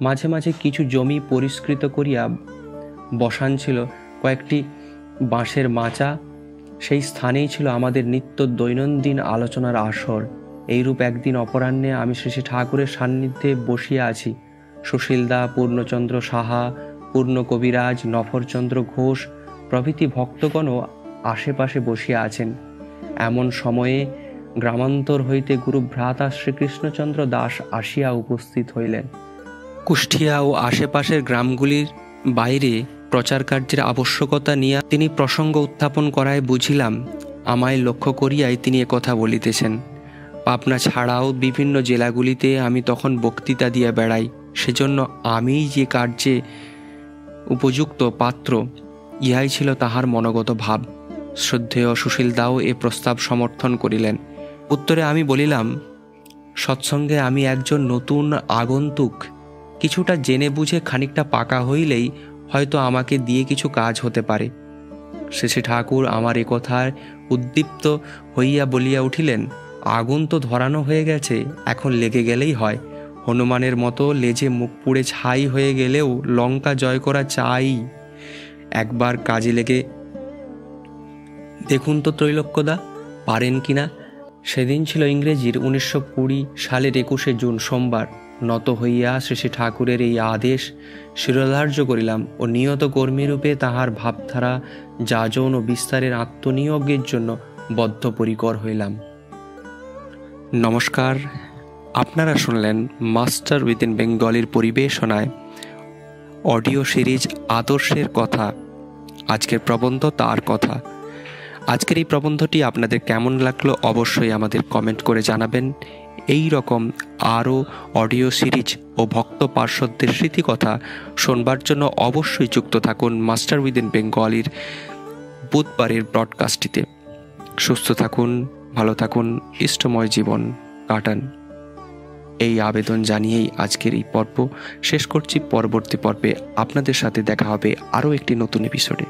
মাঝে মাঝে কিছু জমি পরিষ্কৃত করিয়া বসান ছিল কয়েকটি বাঁশের মাচা। সেই স্থানেই ছিল আমাদের নিত্য দৈনন্দিন আলোচনার আসর। এইরূপ একদিন অপরাহ্নে আমি শ্রী শ্রী ঠাকুরের সান্নিধ্যে বসিয়া আছি। সুশীলদা, পূর্ণচন্দ্র সাহা, পূর্ণ কবিরাজ, নফরচন্দ্র ঘোষ প্রভৃতি ভক্তগণও আশেপাশে বসিয়া আছেন। এমন সময়ে গ্রামান্তর হইতে গুরু ভ্রাতা শ্রীকৃষ্ণচন্দ্র দাস আসিয়া উপস্থিত হইলেন। কুষ্টিয়া ও আশেপাশের গ্রামগুলির বাইরে প্রচার কার্যের আবশ্যকতা নিয়ে তিনি প্রসঙ্গ উত্থাপন করায় বুঝিলাম, আমায় লক্ষ্য করিয়াই তিনি একথা বলিতেছেন। পাবনা ছাড়াও বিভিন্ন জেলাগুলিতে আমি তখন বক্তৃতা দিয়া বেড়াই, সেজন্য আমিই যে কার্যে উপযুক্ত পাত্র ইহাই ছিল তাহার মনোগত ভাব। শ্রদ্ধেয় সুশীল দাও এ প্রস্তাব সমর্থন করিলেন। উত্তরে আমি বলিলাম, সৎসঙ্গে আমি একজন নতুন আগন্তুক, কিছুটা জেনে বুঝে খানিকটা পাকা হইলেই হয়তো আমাকে দিয়ে কিছু কাজ হতে পারে। শেষে ঠাকুর আমার এ কথায় উদ্দীপ্ত হইয়া বলিয়া উঠিলেন, আগুন তো ধরানো হয়ে গেছে, এখন লেগে গেলেই হয়। হনুমানের মতো লেজে মুখ পুড়ে ছাই হয়ে গেলেও লঙ্কা জয় করা চাই। একবার কাজে লেগে দেখুন তো ত্রৈলোক্যদা, পারেন কিনা। সেদিন ছিল ইংরেজির 1920 সালের 21শে জুন সোমবার। নত হইয়া শ্রী ঠাকুরের এই আদেশ শিরোধার্য করিলাম ও নিয়ত কর্মীরূপে তাহার ভাবধারা যাজন ও বিস্তারের আত্মনিয়োগের জন্য বদ্ধপরিকর হইলাম। নমস্কার, আপনারা শুনলেন মাস্টার উইদিন বেঙ্গলির পরিবেশনায় অডিও সিরিজ আদর্শের কথা। আজকের প্রবন্ধ তার কথা। আজকের এই প্রবন্ধটি আপনাদের কেমন লাগলো অবশ্যই আমাদের কমেন্ট করে জানাবেন। এই রকম আরও অডিও সিরিজ ও ভক্ত পার্শ্বদের স্মৃতিকথা শোনবার জন্য অবশ্যই যুক্ত থাকুন মাস্টার উইদিন বেঙ্গলির বুধবারের ব্রডকাস্টটিতে। সুস্থ থাকুন, ভালো থাকুন, ইষ্টময় জীবন কাটান, এই আবেদন জানিয়েই আজকের এই পর্ব শেষ করছি। পরবর্তী পর্বে আপনাদের সাথে দেখা হবে আরও একটি নতুন এপিসোডে।